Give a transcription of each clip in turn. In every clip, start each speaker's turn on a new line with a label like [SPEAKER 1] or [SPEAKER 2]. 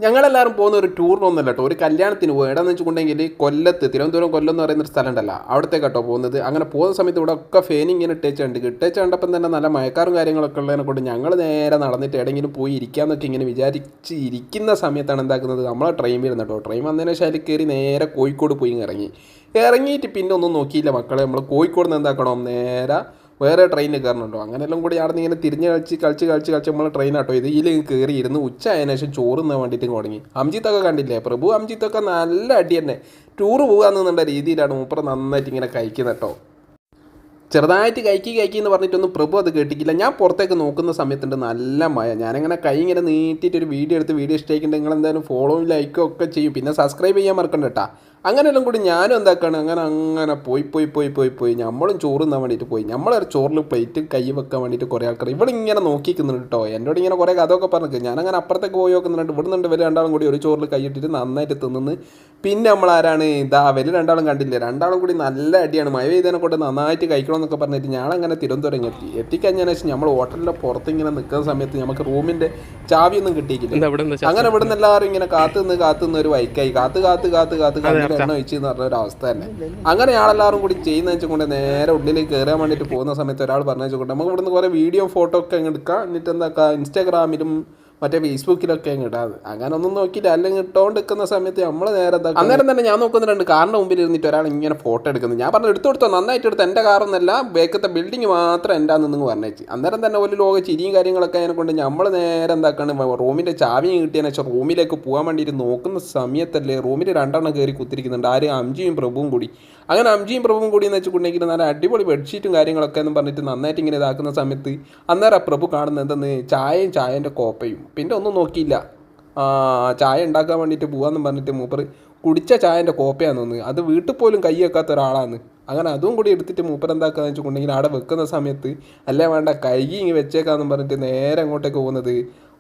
[SPEAKER 1] ഞങ്ങളെല്ലാവരും പോകുന്ന ഒരു ടൂറിനൊന്നുമല്ല കേട്ടോ, ഒരു കല്യാണത്തിന് പോകും. എവിടെയെന്ന് വെച്ചിട്ടുണ്ടെങ്കിൽ കൊല്ലത്ത്, തിരുവനന്തപുരം കൊല്ലം എന്ന് പറയുന്നൊരു സ്ഥലം ഉണ്ടല്ലോ, അവിടത്തെ കേട്ടോ പോകുന്നത്. അങ്ങനെ പോകുന്ന സമയത്ത് ഇവിടെ ഒക്കെ ഫേൻ ഇങ്ങനെ ഇട്ടേച്ച് കണ്ടപ്പം തന്നെ നല്ല മഴക്കാറും കാര്യങ്ങളൊക്കെ ഉള്ളതിനെ കൊണ്ട് ഞങ്ങൾ നേരെ നടന്നിട്ട് എവിടെയെങ്കിലും പോയി ഇരിക്കാമെന്നൊക്കെ ഇങ്ങനെ വിചാരിച്ച് ഇരിക്കുന്ന സമയത്താണ് എന്താക്കുന്നത്, നമ്മളെ ട്രെയിൻ വരുന്നത് കേട്ടോ. ട്രെയിൻ വന്നതിന് ശേഷം അതിൽ കയറി നേരെ കോഴിക്കോട് പോയി ഇറങ്ങിയിട്ട് പിന്നെ ഒന്നും നോക്കിയില്ല മക്കളെ. നമ്മൾ കോഴിക്കോട് നിന്ന് എന്താക്കണം, നേരെ വേറെ ട്രെയിനിൽ കയറണുണ്ടോ. അങ്ങനെയെല്ലാം കൂടി അവിടെ നിന്ന് ഇങ്ങനെ തിരിഞ്ഞ് കളിച്ച് നമ്മൾ ട്രെയിനാട്ടോ ഇതിൽ കയറിയിരുന്ന് ഉച്ച ആയതിനു ശേഷം ചോറ് തിന്നാൻ വേണ്ടിയിട്ട് തുടങ്ങി. അംജിത്തൊക്കെ കണ്ടില്ലേ, പ്രഭു അംജിത്തൊക്കെ നല്ല അടി തന്നെ. ടൂറ് പോകാമെന്നുള്ള രീതിയിലാണ് മൂപ്പർ നന്നായിട്ട് ഇങ്ങനെ കഴിക്കുന്നത് കേട്ടോ. ചെറുതായിട്ട് കൈക്കി എന്ന് പറഞ്ഞിട്ടൊന്നും പ്രഭു അത് കേട്ടിക്കില്ല. ഞാൻ പുറത്തേക്ക് നോക്കുന്ന സമയത്തുണ്ട് നല്ല മഴ. ഞാനങ്ങനെ കൈ ഇങ്ങനെ നീട്ടിയിട്ട് ഒരു വീഡിയോ എടുത്ത് വീഡിയോ ഇഷ്ടമായിട്ടുണ്ട്. നിങ്ങൾ എന്തായാലും ഫോളോയും ലൈക്കും ഒക്കെ ചെയ്യും, പിന്നെ സബ്സ്ക്രൈബ് ചെയ്യാൻ മറക്കണ്ട കേട്ടോ. അങ്ങനെയെല്ലാം കൂടി ഞാനും എന്താക്കാണ്, അങ്ങനെ പോയി നമ്മളും ചോറ് തിന്നാൻ വേണ്ടിയിട്ട് പോയി. നമ്മളൊരു ചോറിൽ പ്ലേറ്റ് കൈ വെക്കാൻ വേണ്ടിയിട്ട് കുറേ ആൾക്കാർ ഇവിടെ ഇങ്ങനെ നോക്കിക്കുന്നുണ്ട് കേട്ടോ. എന്നോട് ഇങ്ങനെ കുറേ കഥയൊക്കെ പറഞ്ഞു. ഞാനങ്ങനെ അപ്പുറത്തേക്ക് പോയി നോക്കുന്നുണ്ട്. ഇവിടെ നിന്നുണ്ട് ഇവർ രണ്ടാളും കൂടി ഒരു ചോറിൽ കൈയിട്ടിട്ട് നന്നായിട്ട് തിന്നുന്നു. പിന്നെ നമ്മളാരാണ് ഇവർ രണ്ടാളും കണ്ടില്ലേ, രണ്ടാളും കൂടി നല്ല അടിയാണ്. മഴ പെയ്തതിനെ കൊണ്ട് നന്നായിട്ട് കഴിക്കണമെന്നൊക്കെ പറഞ്ഞിട്ട് ഞാനങ്ങനെ തിരുവനന്തപുരം എത്തിക്കഴിഞ്ഞതിന് ശേഷം നമ്മൾ ഹോട്ടലിൻ്റെ പുറത്ത് ഇങ്ങനെ നിൽക്കുന്ന സമയത്ത് നമുക്ക് റൂമിൻ്റെ ചാവിയൊന്നും കിട്ടിയിട്ടില്ല. അങ്ങനെ ഇവിടെ നിന്ന് എല്ലാവരും ഇങ്ങനെ കാത്തുനിന്ന് ഒരു വൈക്കായി കാത്ത് എണ്ണ ഒഴിച്ച് എന്ന് പറഞ്ഞ ഒരു അവസ്ഥ തന്നെ. അങ്ങനെ ആളെല്ലാവരും കൂടി ചെയ്യുന്ന വെച്ചുകൊണ്ട് നേരെ ഉള്ളിലേക്ക് കയറാൻ വേണ്ടിയിട്ട് പോകുന്ന സമയത്ത് ഒരാൾ പറഞ്ഞു വെച്ചുകൊണ്ട് നമുക്ക് ഇവിടുന്ന് കുറേ വീഡിയോ ഫോട്ടോ ഒക്കെ അങ്ങ് എടുക്കാം, എന്നിട്ട് എന്താക്കാം ഇൻസ്റ്റാഗ്രാമിലും മറ്റേ ഫേസ്ബുക്കിലൊക്കെ അങ്ങ് ഇടാതെ. അങ്ങനെ ഒന്നും നോക്കിയില്ല. അല്ലെങ്കിൽ ഇട്ടുകൊണ്ട് നിൽക്കുന്ന സമയത്ത് നമ്മൾ നേരെ അന്നേരം തന്നെ ഞാൻ നോക്കുന്നുണ്ട് കാറിൻ്റെ മുമ്പിൽ ഇരുന്നിട്ട് ഒരാൾ ഇങ്ങനെ ഫോട്ടോ എടുക്കുന്നത്. ഞാൻ പറഞ്ഞു എടുത്തോ നന്നായിട്ട് എടുത്തോ, എൻ്റെ കാറൊന്നല്ല ബേക്കത്തെ ബിൽഡിങ് മാത്രം എൻ്റെ നിങ്ങൾ പറഞ്ഞേച്ച്. അന്നേരം തന്നെ ഒരു ലോക ചിരിയും കാര്യങ്ങളൊക്കെ അതിനെ കൊണ്ട് നമ്മൾ നേരെ എന്താക്കാണ് റൂമിൻ്റെ ചാവിയും കിട്ടിയതിനു ശേഷം റൂമിലേക്ക് പോകാൻ വേണ്ടിയിട്ട് നോക്കുന്ന സമയത്തല്ലേ റൂമിൽ രണ്ടെണ്ണം കയറി കുത്തിരിക്കുന്നുണ്ട്. ആര്, അംജിയും പ്രഭുവും കൂടി. അങ്ങനെ അംജിയും പ്രഭുവും കൂടി എന്ന് വെച്ചിട്ടുണ്ടെങ്കിൽ നല്ല അടിപൊളി ബെഡ്ഷീറ്റും കാര്യങ്ങളൊക്കെ എന്ന് പറഞ്ഞിട്ട് നന്നായിട്ട് ഇങ്ങനെ ഇതാക്കുന്ന സമയത്ത് അന്നേരം പ്രഭു കാണുന്നത് എന്തെന്ന്, ചായൻ്റെ കോപ്പയും. പിന്നെ ഒന്നും നോക്കിയില്ല, ചായ ഉണ്ടാക്കാൻ വേണ്ടിയിട്ട് പോകാമെന്ന് പറഞ്ഞിട്ട് മൂപ്പർ കുടിച്ച ചായൻ്റെ കോപ്പയാന്ന് തോന്നുന്നു. അത് വീട്ടിൽ പോലും കൈ വെക്കാത്ത ഒരാളാണ്. അങ്ങനെ അതും കൂടി എടുത്തിട്ട് മൂപ്പർ എന്താക്കാന്ന് വെച്ചിട്ടുണ്ടെങ്കിൽ അവിടെ വെക്കുന്ന സമയത്ത് അല്ലേ വേണ്ട കൈ ഇങ്ങനെ വെച്ചേക്കാന്ന് പറഞ്ഞിട്ട് നേരെ അങ്ങോട്ടേക്ക് പോകുന്നത്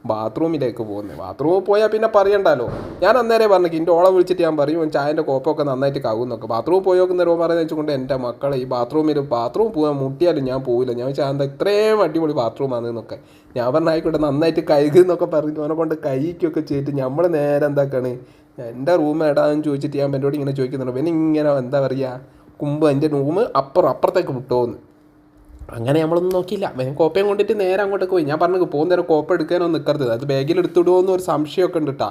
[SPEAKER 1] ബാത്റൂമിലേക്ക് പോകുന്നത്. ബാത്റൂമിൽ പോയാൽ പിന്നെ പറയണ്ടല്ലോ. ഞാൻ അന്നേരം പറഞ്ഞു എൻ്റെ ഓളെ വിളിച്ചിട്ട് ഞാൻ പറയും ചായൻ്റെ കോപ്പൊക്കെ നന്നായിട്ട് കവുന്നൊക്കെ. ബാത്റൂമിൽ പോയി നോക്കുന്നേരോ പറയുന്നത് വെച്ചുകൊണ്ട് എൻ്റെ മക്കളെ ഈ ബാത്റൂം പോകാൻ മുട്ടിയാലും ഞാൻ പോവില്ല. ഞാൻ വെച്ചാൽ എന്താ ഇത്രയും അടിപൊളി ബാത്റൂമാണെന്നൊക്കെ ഞാൻ പറഞ്ഞ ആയിക്കോട്ടെ നന്നായിട്ട് കഴുകുന്നൊക്കെ പറഞ്ഞിട്ട് അവനെ കൊണ്ട് കൈക്കൊക്കെ ചെയ്തിട്ട് നമ്മൾ നേരെ എന്താക്കാണ് എൻ്റെ റൂം എടാന്ന് ചോദിച്ചിട്ട് ഞാൻ എന്നോട് ഇങ്ങനെ ചോദിക്കുന്നുണ്ട്. പിന്നെ ഇങ്ങനെ എന്താ പറയുക എൻ്റെ റൂം അപ്പുറത്തേക്ക് വിട്ടോന്ന്. അങ്ങനെ നമ്മളൊന്നും നോക്കിയില്ല. കോപ്പയും കൊണ്ടിട്ട് നേരെ അങ്ങോട്ടേക്ക് പോയി. ഞാൻ പറഞ്ഞു പോകുന്നേരം കോപ്പ എടുക്കാനൊന്നും നിൽക്കരുത്, അത് ബാഗിൽ എടുത്തിടുമോ എന്നൊരു സംശയമൊക്കെ ഉണ്ട് കേട്ടോ.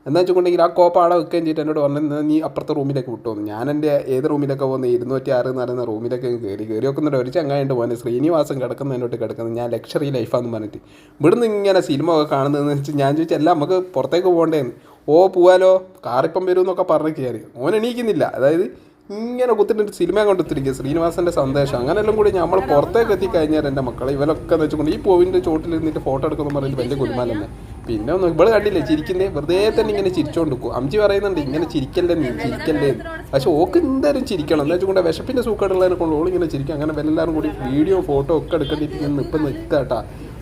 [SPEAKER 1] എന്താ വെച്ചിട്ടുണ്ടെങ്കിൽ ആ കോപ്പ ആടെ വെക്കുകയും ചെയ്തിട്ട് എന്നോട് പറഞ്ഞു നീ അപ്പുറത്തെ റൂമിലേക്ക് വിട്ടോന്നു. ഞാൻ എൻ്റെ ഏത് റൂമിലേക്ക് പോകുന്നത് 206 എന്ന് പറയുന്ന റൂമിലേക്ക് കയറി വെക്കുന്നുണ്ട്. ഒരു ചങ്ങായിട്ട് പോകുന്നത് ശ്രീനിവാസൻ കിടക്കുന്നത് ഞാൻ ലക്ഷറി ലൈഫാന്ന് പറഞ്ഞിട്ട് ഇവിടുന്ന് ഇങ്ങനെ സിനിമ ഒക്കെ കാണുന്നതെന്ന് വെച്ചാൽ ഞാൻ ചോദിച്ചല്ല നമുക്ക് പുറത്തേക്ക് പോകണ്ടേന്ന്. പോവാലോ കാറിപ്പം വരും എന്നൊക്കെ പറഞ്ഞു കയറി. ഓൻ എണീക്കുന്നില്ല. അതായത് ഇങ്ങനെ കുത്തിട്ട് സിനിമ കൊണ്ടുത്തിരിക്കുക ശ്രീനിവാസൻ്റെ സന്ദേശം. അങ്ങനെല്ലാം കൂടി നമ്മൾ പുറത്തേക്ക് എത്തിക്കഴിഞ്ഞാൽ എൻ്റെ മക്കളെ ഇവരൊക്കെ എന്ന് വെച്ചുകൊണ്ട് ഈ പൂവിൻ്റെ ചോട്ടിൽ നിന്നിട്ട് ഫോട്ടോ എടുക്കുമെന്ന് പറഞ്ഞിട്ട് വലിയ കുരുമാൽ തന്നെ. പിന്നെ ഒന്നും ഇവിടെ കണ്ടില്ലേ ചിരിക്കുന്നേ, വെറുതെ തന്നെ ഇങ്ങനെ ചിരിച്ചോണ്ട് നിൽക്കും. അംജി പറയുന്നുണ്ട് ഇങ്ങനെ ചിരിക്കല്ലേ പക്ഷെ ഓക്ക് എന്തായാലും ചിരിക്കണം എന്ന് വെച്ചുകൊണ്ട് വിശപ്പിൻ്റെ സൂക്കേടുള്ളതിനെ കൊണ്ട് ഓളിങ്ങനെ ചിരിക്കും. അങ്ങനെ എല്ലാവരും കൂടി വീഡിയോ ഫോട്ടോ ഒക്കെ എടുക്കേണ്ടിട്ട് ഇപ്പം നിൽക്കാട്ടാ.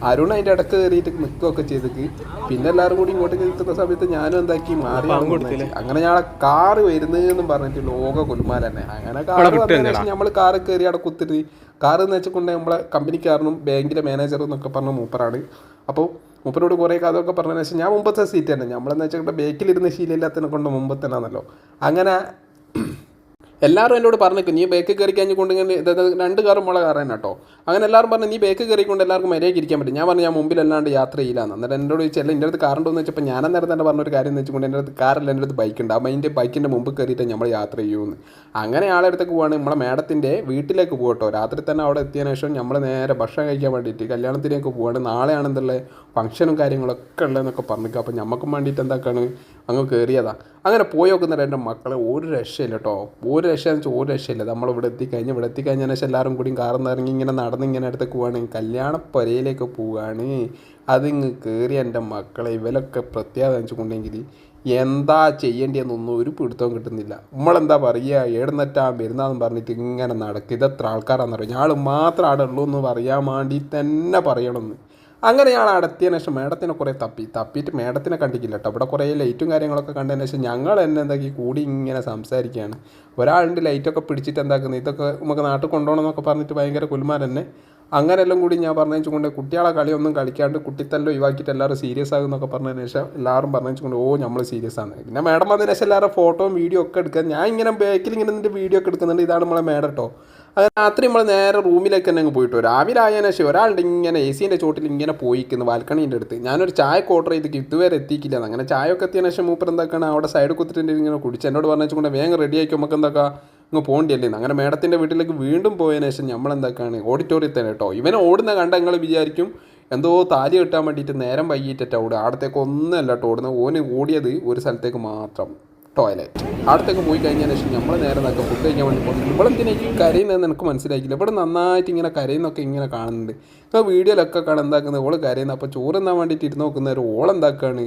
[SPEAKER 1] അരുൺ അതിൻ്റെ ഇടക്ക് കയറിയിട്ട് നിൽക്കുകയൊക്കെ ചെയ്തിട്ട് പിന്നെ എല്ലാവരും കൂടി ഇങ്ങോട്ട് നിൽക്കുന്ന സമയത്ത് ഞാനും എന്താക്കി മാറി. അങ്ങനെ ഞങ്ങളെ കാറ് വരുന്നതെന്നും പറഞ്ഞിട്ട് ലോക കുലുമാൽ തന്നെ. അങ്ങനെ കാറ് വന്നതിന് ശേഷം നമ്മൾ കാറ് കയറി അവിടെ കുത്തിട്ട് കാറ് എന്ന് വെച്ചിട്ടുണ്ടെങ്കിൽ നമ്മളെ കമ്പനിക്കാരനും ബാങ്കിലെ മാനേജറും എന്നൊക്കെ പറഞ്ഞ മൂപ്പറാണ്. അപ്പോൾ മൂപ്പരോട് കുറേ കഥയൊക്കെ പറഞ്ഞതിന് ശേഷം ഞാൻ മുമ്പത്തെ സീറ്റ് തന്നെ നമ്മളെന്ന് വെച്ചിട്ടുണ്ടെങ്കിൽ ബേക്കിലിരുന്ന് ശീലമില്ലാത്തതിനെ കൊണ്ട് മുമ്പത്തന്നാണല്ലോ. അങ്ങനെ എല്ലാവരും എന്നോട് പറഞ്ഞേക്കും നീ ബേക്ക് കയറി കഴിഞ്ഞുകൊണ്ട് ഇങ്ങനെ 2 കാറും മുള കാറ് തന്നെ കേട്ടോ. അങ്ങനെ എല്ലാവരും പറഞ്ഞു നീ ബേക്ക് കയറിക്കൊണ്ട് എല്ലാവർക്കും മര്യാദയ്ക്ക് ഇരിക്കാൻ പറ്റും. ഞാൻ പറഞ്ഞു ഞാൻ മുമ്പിലല്ലാണ്ട് യാത്ര ചെയ്യില്ലാന്ന്. അന്നേരം എന്നോട് ചോദിച്ചാൽ എൻ്റെ അടുത്ത് കാറുണ്ടോന്ന് വെച്ചപ്പോൾ ഞാൻ അന്നേരം തന്നെ പറഞ്ഞൊരു കാര്യം എന്ന് വെച്ചുകൊണ്ട് എൻ്റെ അടുത്ത് കാറല്ല, എൻ്റെ അടുത്ത് ബൈക്കുണ്ട്. അതിൻ്റെ ബൈക്കിൻ്റെ മുമ്പ് കയറിയിട്ട് നമ്മൾ യാത്ര ചെയ്യുമെന്ന്. അങ്ങനെ ആളെടുത്തേക്ക് പോവാണ് നമ്മളെ മാഡത്തിൻ്റെ വീട്ടിലേക്ക് പോകട്ടോ. രാത്രി തന്നെ അവിടെ എത്തിയതിനു ശേഷം നമ്മൾ നേരെ ഭക്ഷണം കഴിക്കാൻ വേണ്ടിയിട്ട് കല്യാണത്തിലേക്ക് പോവാണ്. നാളെയാണെന്നുള്ള ഫംഗ്ഷനും കാര്യങ്ങളൊക്കെ ഉള്ളതെന്നൊക്കെ പറഞ്ഞിരിക്കുക. അപ്പോൾ നമുക്കും വേണ്ടിയിട്ട് എന്താക്കാണ് അങ്ങ് കയറിയതാണ്. അങ്ങനെ പോയി നോക്കുന്നവരെ എൻ്റെ മക്കളെ ഒരു രക്ഷയില്ല കേട്ടോ. ഒരു രക്ഷയില്ല. നമ്മളിവിടെ എത്തിക്കഴിഞ്ഞതിന് ശേഷം എല്ലാവരും കൂടി കാറിൽ ഇറങ്ങി ഇങ്ങനെ നടന്നിങ്ങനെ അടുത്തേക്ക് പോവാണ്. കല്യാണപ്പുരയിലേക്ക് പോവുകയാണ്. അതിങ്ങ് കയറി എൻ്റെ മക്കളെ ഇവരൊക്കെ പ്രത്യേകത വെച്ചുകൊണ്ടെങ്കിൽ എന്താ ചെയ്യേണ്ടിയെന്നൊന്നും ഒരു പിടുത്തവും കിട്ടുന്നില്ല. നമ്മളെന്താ പറയുക എഴുന്നേറ്റാ വരുന്നതെന്ന് പറഞ്ഞിട്ട് ഇങ്ങനെ നടക്കുക. ഇതെത്ര ആൾക്കാരാണെന്ന് അറിയാം. ഞാൾ മാത്രം അവിടെ ഉള്ളൂ എന്ന് പറയാൻ വേണ്ടി തന്നെ പറയണമെന്ന്. അങ്ങനെ ഞാൻ അടത്തിയതിനു ശേഷം മേഡത്തിനെ കുറേ തപ്പിയിട്ട് മേഡത്തിനെ കണ്ടിക്കില്ല കേട്ടോ. ഇവിടെ കുറേ ലൈറ്റും കാര്യങ്ങളൊക്കെ കണ്ടതിന് ശേഷം ഞങ്ങൾ തന്നെ എന്താക്കി കൂടി ഇങ്ങനെ സംസാരിക്കുകയാണ്. ഒരാളുടെ ലൈറ്റൊക്കെ പിടിച്ചിട്ട് എന്താക്കുന്നത് ഇതൊക്കെ നമുക്ക് നാട്ടിൽ കൊണ്ടുപോകണം എന്നൊക്കെ പറഞ്ഞിട്ട് ഭയങ്കര കുലുമാർ തന്നെ. അങ്ങനെല്ലാം കൂടി ഞാൻ പറഞ്ഞുകൊണ്ട് കുട്ടികളെ കളിയൊന്നും കളിക്കാണ്ട് കുട്ടിത്തല്ലോ ഒഴിവാക്കിയിട്ട് എല്ലാവരും സീരിയസ് ആകുമെന്നൊക്കെ പറഞ്ഞതിന് ശേഷം എല്ലാവരും പറഞ്ഞുകൊണ്ട് ഓ നമ്മൾ സീരിയസ് ആണ്. പിന്നെ മാഡം വന്നതിന് ശേഷം എല്ലാവരും ഫോട്ടോയും വീഡിയോ ഒക്കെ എടുക്കുക. ഞാൻ ഇങ്ങനെ ബാക്കിൽ ഇങ്ങനെ നിന്നിട്ട് വീഡിയോ ഒക്കെ എടുക്കുന്നുണ്ട്. ഇതാണ് നമ്മളെ മാഡം കേട്ടോ. അത് രാത്രി നമ്മൾ നേരെ റൂമിലേക്ക് തന്നെ അങ്ങ് പോയിട്ട് രാവിലെ ആയതിനു ശേഷം ഒരാളുടെ ഇങ്ങനെ AC-ൻ്റെ ചോട്ടിൽ ഇങ്ങനെ പോയിക്കുന്നു ബാൽക്കണീൻ്റെ അടുത്ത്. ഞാനൊരു ചായക്ക് ഓർഡർ ചെയ്തിട്ട് ഇതുവരെ എത്തിക്കില്ല. അങ്ങനെ ചായ ഒക്കെ എത്തിയതിനു ശേഷം മൂപ്പർ എന്താക്കാണ് അവിടെ സൈഡ് കുത്തിട്ട് ഇങ്ങനെ കുടിച്ച് എന്നോട് പറഞ്ഞുകൊണ്ട് വേഗം റെഡി ആക്കി നമുക്ക് എന്താക്കാം ഇങ്ങ് പോകേണ്ടിയല്ലേ. അങ്ങനെ മേഡത്തിൻ്റെ വീട്ടിലേക്ക് വീണ്ടും പോയതിനു ശേഷം നമ്മളെന്താക്കാണ് ഓഡിറ്റോറിയത്തിൽ തന്നെ കേട്ടോ. ഇവനെ ഓടുന്ന കണ്ട നിങ്ങൾ വിചാരിക്കും എന്തോ താലി കിട്ടാൻ വേണ്ടിയിട്ട് നേരം വൈകിട്ടിട്ട് ഓടുക. അവിടത്തേക്ക് ഒന്നല്ല കേട്ടോ ഓടുന്നത്. ഓന് ഓടിയത് ഒരു സ്ഥലത്തേക്ക് മാത്രം, ടോയ്ലറ്റ്. അവിടത്തേക്ക് പോയി കഴിഞ്ഞതിന് ശേഷം നമ്മൾ നേരെ നോക്കാം ഫുഡ് കഴിക്കാൻ വേണ്ടി പോകുന്നത്. ഇവളെന്തിനേക്ക് കരയുന്നതെന്ന് എനിക്ക് മനസ്സിലാക്കില്ല. ഇവിടെ നന്നായിട്ട് ഇങ്ങനെ കരയുന്നൊക്കെ ഇങ്ങനെ കാണുന്നുണ്ട്. ഇപ്പോൾ വീഡിയോയിലൊക്കെ കാണാൻ എന്താക്കുന്നത് ഓള് കരയുന്നത്. അപ്പോൾ ചോറ് തിന്നാൻ വേണ്ടിയിട്ട് ഇരുന്ന് നോക്കുന്നവർ ഓളെന്താക്കാണ്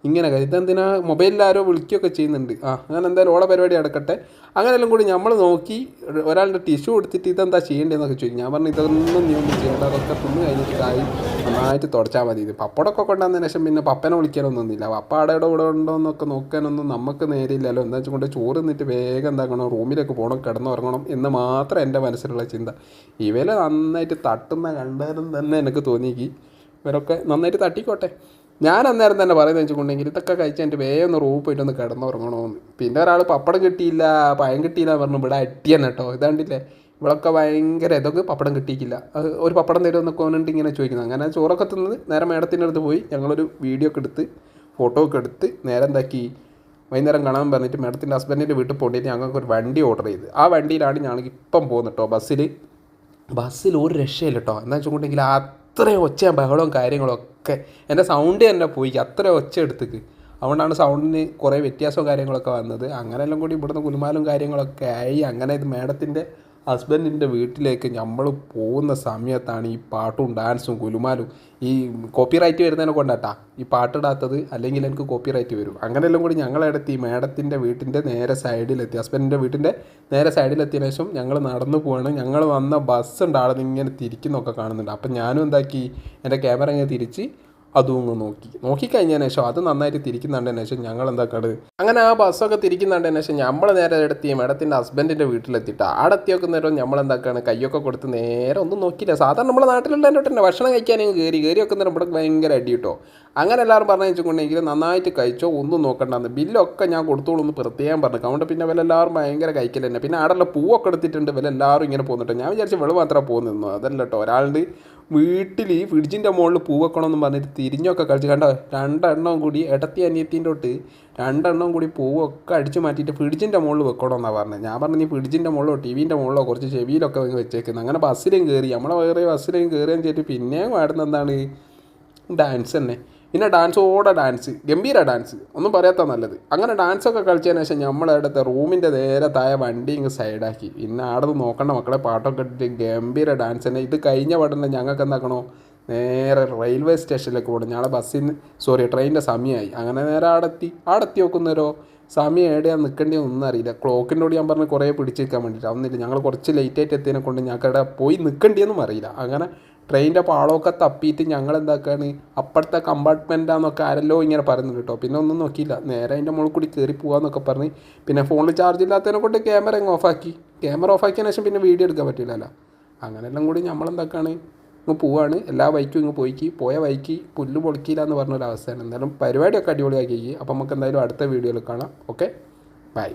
[SPEAKER 1] ഇങ്ങനെ ഇതെന്തിനാ മൊബൈലിൽ ആരോ വിളിക്കുകയൊക്കെ ചെയ്യുന്നുണ്ട്. അങ്ങനെ എന്തായാലും ഓളെ പരിപാടി നടക്കട്ടെ. അങ്ങനെയെല്ലാം കൂടി നമ്മൾ നോക്കി ഒരാളുടെ ടിഷ്യൂ കൊടുത്തിട്ട് ഇതെന്താ ചെയ്യേണ്ടതെന്നൊക്കെ ചോദിക്കും. ഞാൻ പറഞ്ഞു ഇതൊന്നും നീ ഒന്നും ചെയ്യേണ്ട, അതൊക്കെ തിന്ന് കഴിഞ്ഞിട്ടായി നന്നായിട്ട് തുടച്ചാൽ മതി. ഇത് പപ്പടമൊക്കെ കൊണ്ടുവന്നതിന് ശേഷം പിന്നെ പപ്പനെ വിളിക്കാനൊന്നുമില്ല. പപ്പ അടയുടെ കൂടെ ഉണ്ടോ എന്നൊക്കെ നോക്കാനൊന്നും നമുക്ക് നേരില്ലല്ലോ. എന്താ വെച്ചുകൊണ്ട് ചോറ് നിന്നിട്ട് വേഗം എന്താക്കണം റൂമിലേക്ക് പോകണം, കിടന്നുറങ്ങണം എന്ന് മാത്രം എൻ്റെ മനസ്സിലുള്ള ചിന്ത. ഇവരെ നന്നായിട്ട് തട്ടുന്ന കണ്ടാലും തന്നെ എനിക്ക് തോന്നിയേക്ക് ഇവരൊക്കെ നന്നായിട്ട് തട്ടിക്കോട്ടെ. ഞാൻ അന്നേരം തന്നെ പറയുന്നത് വെച്ചിട്ടുണ്ടെങ്കിൽ ഇതൊക്കെ കഴിച്ചിട്ട് വേഗം ഒന്ന് റൂമിൽ പോയിട്ട് ഒന്ന് കിടന്നുറങ്ങണമെന്ന്. പിന്നെ ഒരാൾ പപ്പടം കിട്ടിയില്ല പഴം കിട്ടിയില്ല പറഞ്ഞു ഇവിടെ അറ്റിയാണ് കേട്ടോ. ഇതാണ്ടില്ലേ ഇവളൊക്കെ ഭയങ്കര ഇതൊക്കെ പപ്പടം കിട്ടിയിട്ടില്ല, ഒരു പപ്പടം തരുമെന്നൊക്കെ ഓനുണ്ട് ഇങ്ങനെ ചോദിക്കുന്നത്. അങ്ങനെ ചോറൊക്കെ തിന്ന് നേരെ മേഡത്തിൻ്റെ അടുത്ത് പോയി ഞങ്ങളൊരു വീഡിയോ ഒക്കെ എടുത്ത് ഫോട്ടോ ഒക്കെ എടുത്ത് നേരെ എന്താക്കി വൈകുന്നേരം കാണാൻ പറഞ്ഞിട്ട് മേഡത്തിൻ്റെ ഹസ്ബൻഡിൻ്റെ വീട്ടിൽ പോയിട്ട് ഞങ്ങൾക്ക് ഒരു വണ്ടി ഓർഡർ ചെയ്ത് ആ വണ്ടിയിലാണ് ഞങ്ങൾക്ക് ഇപ്പം പോകുന്നത് കേട്ടോ. ബസ്സിൽ ഒരു രക്ഷയില്ല കേട്ടോ. എന്താ വെച്ചിട്ടുണ്ടെങ്കിൽ അത്രയും ഒച്ചയും ബഹളവും കാര്യങ്ങളൊക്കെ എൻ്റെ സൗണ്ട് തന്നെ പോയി അത്രയും ഒച്ച എടുത്തേക്ക്. അതുകൊണ്ടാണ് സൗണ്ടിന് കുറേ വ്യത്യാസവും കാര്യങ്ങളൊക്കെ വന്നത്. അങ്ങനെയെല്ലാം കൂടി ഇവിടുന്ന് കുലുമാലും കാര്യങ്ങളൊക്കെ ആയി. അങ്ങനെ ഇത് മേഡത്തിൻ്റെ ഹസ്ബൻഡിൻ്റെ വീട്ടിലേക്ക് നമ്മൾ പോകുന്ന സമയത്താണ് ഈ പാട്ടും ഡാൻസും കുലുമാലും. ഈ കോപ്പിറൈറ്റ് വരുന്നതിനെ കൊണ്ടാട്ടാ ഈ പാട്ടിടാത്തത്, അല്ലെങ്കിൽ എനിക്ക് കോപ്പിറൈറ്റ് വരും. അങ്ങനെയെല്ലാം കൂടി ഞങ്ങളെടുത്ത് ഈ മേഡത്തിൻ്റെ വീട്ടിൻ്റെ നേരെ സൈഡിലെത്തി, ഹസ്ബൻഡിൻ്റെ വീട്ടിൻ്റെ നേരെ സൈഡിലെത്തിയതിനു ശേഷം ഞങ്ങൾ നടന്നു പോവാണ്. ഞങ്ങൾ വന്ന ബസ്സുണ്ട് ആളെ ഇങ്ങനെ തിരിക്കുന്നൊക്കെ കാണുന്നുണ്ട്. അപ്പം ഞാനും എന്താക്കി എൻ്റെ ക്യാമറ ഇങ്ങനെ തിരിച്ച് അതും ഒന്ന് നോക്കിക്കഴിഞ്ഞതിന് ശേഷം അത് നന്നായിട്ട് തിരിക്കുന്നുണ്ടതിന് ശേഷം ഞങ്ങൾ എന്താക്കാണ് അങ്ങനെ ആ ബസ്സൊക്കെ തിരിക്കുന്നുണ്ടതിന് ശേഷം നമ്മൾ നേരെ എടുത്തി മേഡത്തിൻ്റെ ഹസ്ബൻഡിൻ്റെ വീട്ടിലെത്തിയിട്ട് അവിടെ എത്തിയൊക്കെ നേരം നമ്മളെന്താക്കാണ് കയ്യൊക്കെ കൊടുത്ത് നേരെ ഒന്നും നോക്കിയില്ല. സാധാരണ നമ്മുടെ നാട്ടിലുള്ളതിൻ്റെ തന്നെ ഭക്ഷണം കഴിക്കാനും കയറി ഒക്കെ നേരം ഇവിടെ ഭയങ്കര അടി കിട്ടോ. അങ്ങനെ എല്ലാവരും പറഞ്ഞു വെച്ചിട്ടുണ്ടെങ്കിൽ നന്നായിട്ട് കഴിച്ചോ ഒന്നും നോക്കണ്ടെന്ന്. ബില്ലൊക്കെ ഞാൻ കൊടുത്തോളൂ എന്ന് പ്രത്യേകം പറഞ്ഞു. അതുകൊണ്ട് പിന്നെ എല്ലാവരും ഭയങ്കര കഴിക്കൽ തന്നെ. പിന്നെ അവിടെ പൂവൊക്കെ എടുത്തിട്ടുണ്ട് എല്ലാവരും ഇങ്ങനെ പോകുന്നുണ്ട്. ഞാൻ വിചാരിച്ചു വെള്ളം മാത്രമേ പോകുന്നു. അതല്ല കേട്ടോ, ഒരാളുടെ വീട്ടിൽ ഈ ഫ്രിഡ്ജിൻ്റെ മുകളിൽ പൂ വെക്കണമെന്ന് പറഞ്ഞിട്ട് തിരിഞ്ഞൊക്കെ കളിച്ച് കണ്ടോ. രണ്ടെണ്ണം കൂടി ഇടത്തി അനിയത്തിൻ്റെ തൊട്ട് രണ്ടെണ്ണം കൂടി പൂവൊക്കെ അടിച്ച് മാറ്റിയിട്ട് ഫ്രിഡ്ജിൻ്റെ മുകളിൽ വെക്കണമെന്നാണ് പറഞ്ഞത്. ഞാൻ പറഞ്ഞു നീ ഫ്രിഡ്ജിൻ്റെ മുകളിലോ ടിവിൻ്റെ മുകളിലോ കുറച്ച് ചെവിയിലൊക്കെ വെച്ചേക്കുന്നത്. അങ്ങനെ ബസ്സിലും കയറി നമ്മളെ വേറെ ബസ്സിലും കയറുകയും ചെയ്തിട്ട് പിന്നെയും പാടുന്ന എന്താണ് ഡാൻസ് തന്നെ. പിന്നെ ഡാൻസ് ഗംഭീര ഡാൻസ് ഒന്നും പറയാത്ത നല്ലത്. അങ്ങനെ ഡാൻസൊക്കെ കളിച്ചതിന് ശേഷം നമ്മളടുത്ത റൂമിൻ്റെ നേരെ താഴെ വണ്ടി ഇങ്ങ് സൈഡാക്കി. പിന്നെ അവിടെ നോക്കണ്ട മക്കളെ പാട്ടൊക്കെ ഇട്ടിട്ട് ഗംഭീര ഡാൻസ് തന്നെ. ഇത് കഴിഞ്ഞ പാടുന്ന ഞങ്ങൾക്ക് എന്താക്കണോ നേരെ റെയിൽവേ സ്റ്റേഷനിലേക്ക് പോകണം. ഞങ്ങളെ ട്രെയിനിൻ്റെ സമയമായി. അങ്ങനെ നേരെ ആടെത്തി നോക്കുന്നവരോ സമയം എവിടെയാണ് നിൽക്കേണ്ടതൊന്നും അറിയില്ല. ക്ലോക്കിൻ്റെ കൂടി ഞാൻ പറഞ്ഞ് കുറേ പിടിച്ച് നിൽക്കാൻ വേണ്ടിയിട്ട് അതൊന്നുമില്ല. ഞങ്ങൾ കുറച്ച് ലേറ്റായിട്ട് എത്തിയതിനെ കൊണ്ട് ഞങ്ങൾക്ക് അവിടെ പോയി നിൽക്കേണ്ടിയൊന്നും അറിയില്ല. അങ്ങനെ ട്രെയിനിൻ്റെ പാളമൊക്കെ തപ്പിയിട്ട് ഞങ്ങൾ എന്താക്കാണ് അപ്പുറത്തെ കമ്പാർട്ട്മെൻറ്റാന്നൊക്കെ ആരല്ലോ ഇങ്ങനെ പറയുന്നുണ്ട് കേട്ടോ. പിന്നെ ഒന്നും നോക്കിയില്ല, നേരെ അതിൻ്റെ മുകളിൽ കൂടി കയറി പോകാമെന്നൊക്കെ പറഞ്ഞ് പിന്നെ ഫോണിൽ ചാർജ് ഇല്ലാത്തതിനെ കൊണ്ട് ക്യാമറ ഓഫാക്കി. ക്യാമറ ഓഫാക്കിയതിന് ശേഷം പിന്നെ വീഡിയോ എടുക്കാൻ പറ്റില്ലല്ലോ. അങ്ങനെയെല്ലാം കൂടി നമ്മളെന്താക്കാണ് ഇങ്ങ് പോവാണ്. എല്ലാ വൈക്കും ഇങ്ങ് പോയ വൈക്ക് പുല്ല് പൊളിക്കില്ല എന്ന് പറഞ്ഞൊരവസ്ഥയാണ്. എന്തായാലും പരിപാടിയൊക്കെ അടിപൊളിയാക്കി. അപ്പോൾ നമുക്ക് എന്തായാലും അടുത്ത വീഡിയോയിൽ കാണാം. Okay, by.